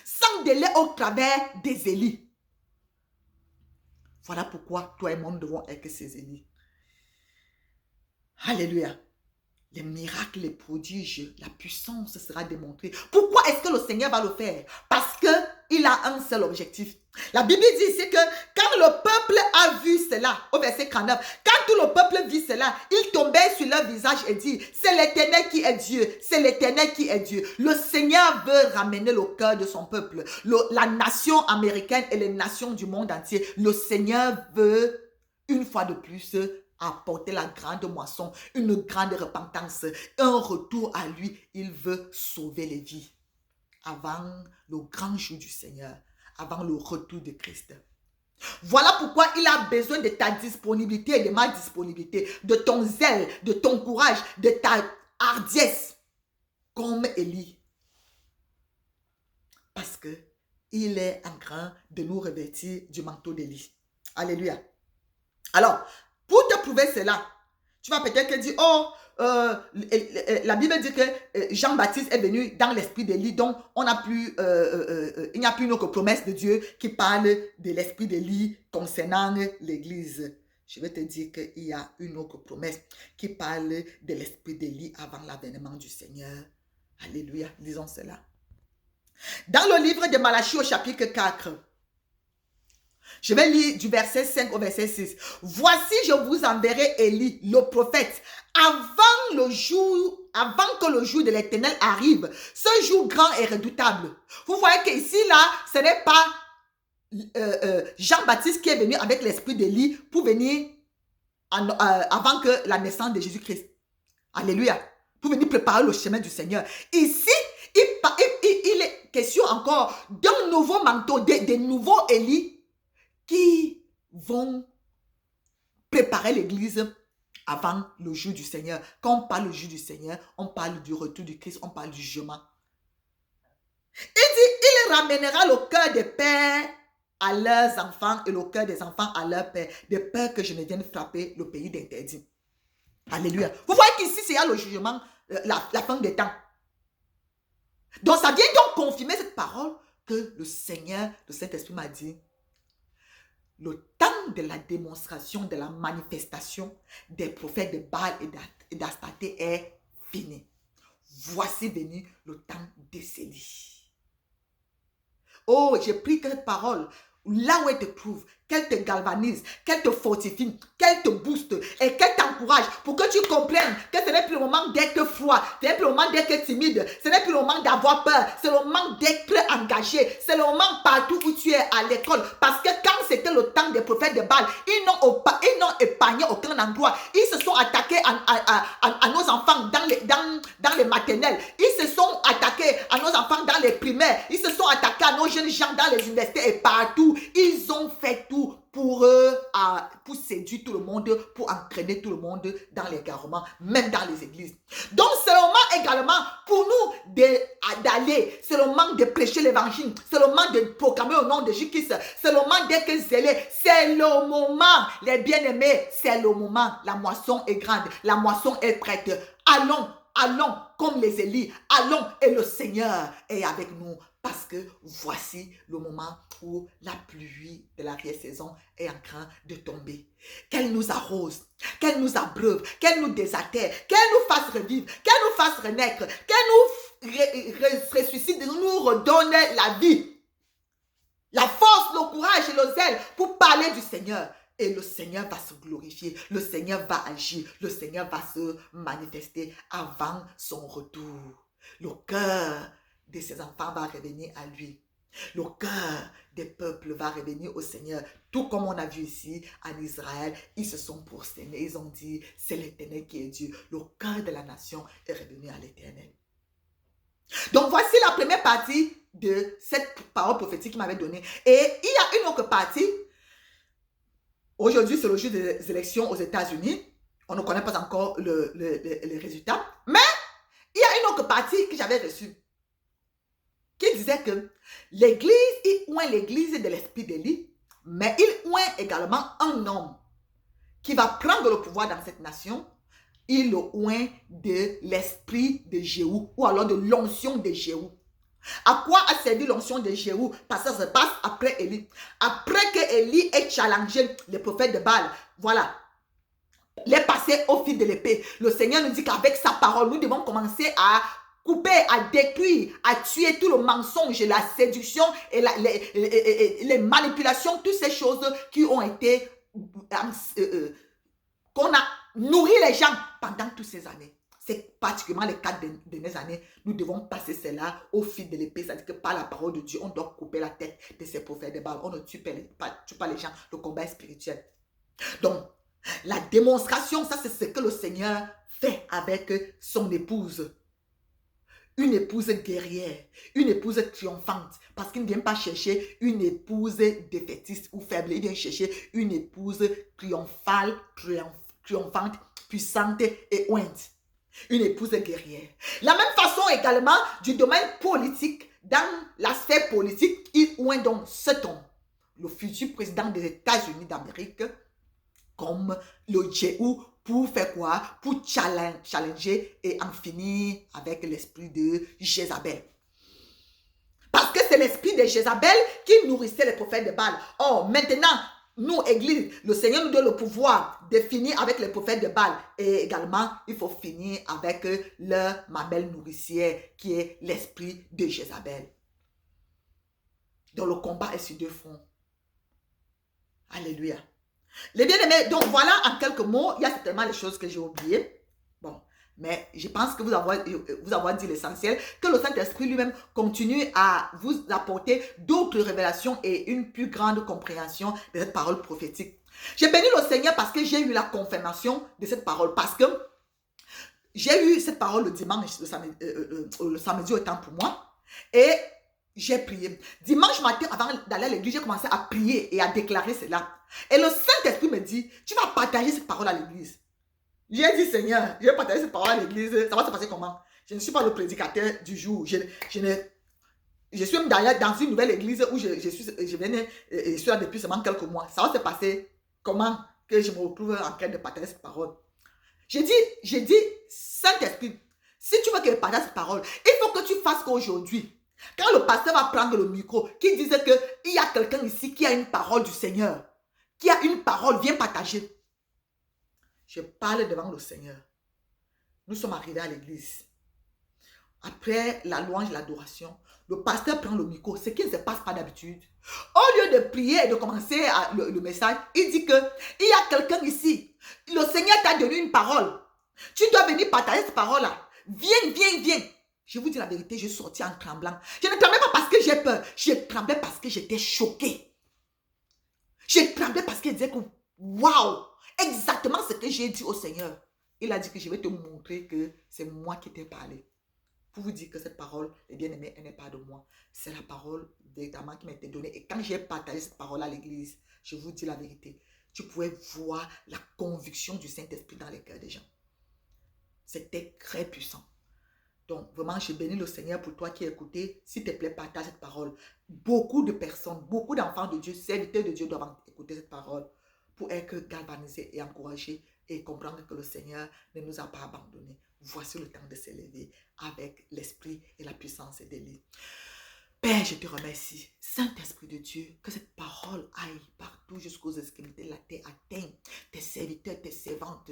sans délai au travers des Élis. Voilà pourquoi toi et moi, nous devons être ces Élis. Alléluia. Les miracles, les prodiges, la puissance sera démontrée. Pourquoi est-ce que le Seigneur va le faire? Parce qu'il a un seul objectif. La Bible dit ici que quand le peuple a vu cela, au verset 39, quand tout le peuple vit cela, il tombait sur leur visage et dit, c'est l'Éternel qui est Dieu, c'est l'Éternel qui est Dieu. Le Seigneur veut ramener le cœur de son peuple. La nation américaine et les nations du monde entier, le Seigneur veut une fois de plus apporter la grande moisson, une grande repentance, un retour à lui. Il veut sauver les vies avant le grand jour du Seigneur, avant le retour de Christ. Voilà pourquoi il a besoin de ta disponibilité et de ma disponibilité, de ton zèle, de ton courage, de ta hardiesse, comme Élie. Parce que il est en train de nous revêtir du manteau d'Élie. Alléluia. Alors, pour te prouver cela, tu vas peut-être dire, oh, la Bible dit que Jean-Baptiste est venu dans l'esprit d'Élie, donc on n'a plus, il n'y a plus une autre promesse de Dieu qui parle de l'esprit d'Élie concernant l'Église. Je vais te dire qu'il y a une autre promesse qui parle de l'esprit d'Élie avant l'avènement du Seigneur. Alléluia, disons cela. Dans le livre de Malachie au chapitre 4, je vais lire du verset 5 au verset 6. Voici, je vous enverrai Élie, le prophète, avant que le jour de l'Éternel arrive. Ce jour grand et redoutable. Vous voyez qu'ici, là, ce n'est pas Jean-Baptiste qui est venu avec l'esprit d'Élie pour venir avant que la naissance de Jésus-Christ. Alléluia. Pour venir préparer le chemin du Seigneur. Ici, il est question encore d'un nouveau manteau, des nouveaux Élie qui vont préparer l'église avant le jour du Seigneur. Quand on parle du jour du Seigneur, on parle du retour du Christ, on parle du jugement. Il dit, il ramènera le cœur des pères à leurs enfants et le cœur des enfants à leurs pères, de peur que je ne vienne frapper le pays d'interdit. Alléluia. Vous voyez qu'ici, c'est le jugement, la fin des temps. Donc, ça vient donc confirmer cette parole que le Seigneur, le Saint-Esprit m'a dit. Le temps de la démonstration, de la manifestation des prophètes de Baal et d'Astarté est fini. Voici venu le temps de Célie. Oh, j'ai pris cette parole, là où elle te trouve, qu'elle te galvanise, qu'elle te fortifie, qu'elle te booste et qu'elle t'encourage pour que tu comprennes que ce n'est plus le moment d'être froid, ce n'est plus le moment d'être timide, ce n'est plus le moment d'avoir peur, c'est le moment d'être engagé, c'est le moment partout où tu es à l'école. Parce que quand c'était le temps des prophètes de Baal, ils n'ont épargné aucun endroit. Ils se sont attaqués à nos enfants dans les maternelles. Ils se sont attaqués à nos enfants dans les primaires. Ils se sont attaqués à nos jeunes gens dans les universités et partout. Ils ont fait tout pour séduire tout le monde, pour entraîner tout le monde dans les garements, même dans les églises. Donc c'est le moment également pour nous d'aller, c'est le moment de prêcher l'évangile, c'est le moment de proclamer au nom de Jésus-Christ, c'est le moment d'être zélé, c'est le moment, les bien-aimés, c'est le moment, la moisson est grande, la moisson est prête. Allons comme les Élis, allons et le Seigneur est avec nous. Parce que voici le moment où la pluie de l'arrière-saison est en train de tomber. Qu'elle nous arrose, qu'elle nous abreuve, qu'elle nous désatère, qu'elle nous fasse revivre, qu'elle nous fasse renaître, qu'elle nous ressuscite, nous redonne la vie, la force, le courage et le zèle pour parler du Seigneur. Et le Seigneur va se glorifier, le Seigneur va agir, le Seigneur va se manifester avant son retour. Le cœur de ses enfants va revenir à lui. Le cœur des peuples va revenir au Seigneur. Tout comme on a vu ici en Israël, ils se sont prosternés. Ils ont dit, c'est l'Éternel qui est Dieu. Le cœur de la nation est revenu à l'Éternel. Donc voici la première partie de cette parole prophétique qu'il m'avait donnée. Et il y a une autre partie. Aujourd'hui, c'est le jour des élections aux États-Unis. On ne connaît pas encore les résultats. Mais il y a une autre partie que j'avais reçue, qui disait que l'église, il oint l'église de l'esprit d'Élie, mais il oint également un homme qui va prendre le pouvoir dans cette nation. Il le oint de l'esprit de Jéhu, ou alors de l'onction de Jéhu. À quoi a servi l'onction de Jéhu? Parce que ça se passe après Élie. Après que Élie ait challengé les prophètes de Baal, voilà, les passer au fil de l'épée. Le Seigneur nous dit qu'avec sa parole, nous devons commencer à couper, à détruire, à tuer tout le mensonge, la séduction et les manipulations, toutes ces choses qui ont été, qu'on a nourri les gens pendant toutes ces années. C'est particulièrement les 4 dernières années. Nous devons passer cela au fil de l'épée. C'est-à-dire que par la parole de Dieu, on doit couper la tête de ces prophètes de Baal. On ne tue pas les gens. Le combat est spirituel. Donc, la démonstration, ça c'est ce que le Seigneur fait avec son épouse. Une épouse guerrière, une épouse triomphante. Parce qu'il ne vient pas chercher une épouse défaitiste ou faible. Il vient chercher une épouse triomphante, puissante et ointe. Une épouse guerrière. La même façon également du domaine politique. Dans la sphère politique, il oint donc cet homme, le futur président des États-Unis d'Amérique, comme le Jéhu, pour faire quoi? Pour challenger et en finir avec l'esprit de Jézabel. Parce que c'est l'esprit de Jézabel qui nourrissait les prophètes de Baal. Or, maintenant, nous, Église, le Seigneur nous donne le pouvoir de finir avec les prophètes de Baal. Et également, il faut finir avec leur mamelle nourricière qui est l'esprit de Jézabel. Donc, le combat est sur 2 fronts. Alléluia. Les bien-aimés, donc voilà en quelques mots, il y a certainement les choses que j'ai oubliées. Bon, mais je pense que vous avoir dit l'essentiel, que le Saint-Esprit lui-même continue à vous apporter d'autres révélations et une plus grande compréhension de cette parole prophétique. J'ai béni le Seigneur parce que j'ai eu la confirmation de cette parole, parce que j'ai eu cette parole le dimanche, le samedi au temps pour moi, et j'ai prié. Dimanche matin, avant d'aller à l'église, j'ai commencé à prier et à déclarer cela. Et le Saint-Esprit me dit, tu vas partager cette parole à l'église. J'ai dit, Seigneur, je vais partager cette parole à l'église. Ça va se passer comment? Je ne suis pas le prédicateur du jour. Je suis même d'ailleurs dans une nouvelle église où je suis là depuis seulement quelques mois. Ça va se passer comment que je me retrouve en train de partager cette parole? J'ai dit, Saint-Esprit, si tu veux que je partage cette parole, il faut que tu fasses qu'aujourd'hui, quand le pasteur va prendre le micro, qui disait qu'il y a quelqu'un ici qui a une parole du Seigneur, qui a une parole, viens partager. Je parle devant le Seigneur. Nous sommes arrivés à l'église. Après la louange et l'adoration, le pasteur prend le micro, ce qui ne se passe pas d'habitude. Au lieu de prier et de commencer le message, il dit qu'il y a quelqu'un ici. Le Seigneur t'a donné une parole. Tu dois venir partager cette parole-là. Viens, viens, viens. Je vous dis la vérité, je suis sortie en tremblant. Je ne tremblais pas parce que j'ai peur. Je tremblais parce que j'étais choquée. Je tremblais parce qu'il disait que, waouh, exactement ce que j'ai dit au Seigneur. Il a dit que je vais te montrer que c'est moi qui t'ai parlé. Pour vous dire que cette parole, les bien-aimés, elle n'est pas de moi. C'est la parole véritablement qui m'a été donnée. Et quand j'ai partagé cette parole à l'église, je vous dis la vérité, tu pouvais voir la conviction du Saint-Esprit dans les cœurs des gens. C'était très puissant. Donc, vraiment, je bénis le Seigneur pour toi qui as écouté. S'il te plaît, partage cette parole. Beaucoup de personnes, beaucoup d'enfants de Dieu, serviteurs de Dieu doivent écouter cette parole pour être galvanisés et encouragés et comprendre que le Seigneur ne nous a pas abandonnés. Voici le temps de s'élever avec l'esprit et la puissance d'Élie. Père, je te remercie. Saint-Esprit de Dieu, que cette parole aille partout jusqu'aux extrémités de la terre, atteigne tes serviteurs, tes servantes,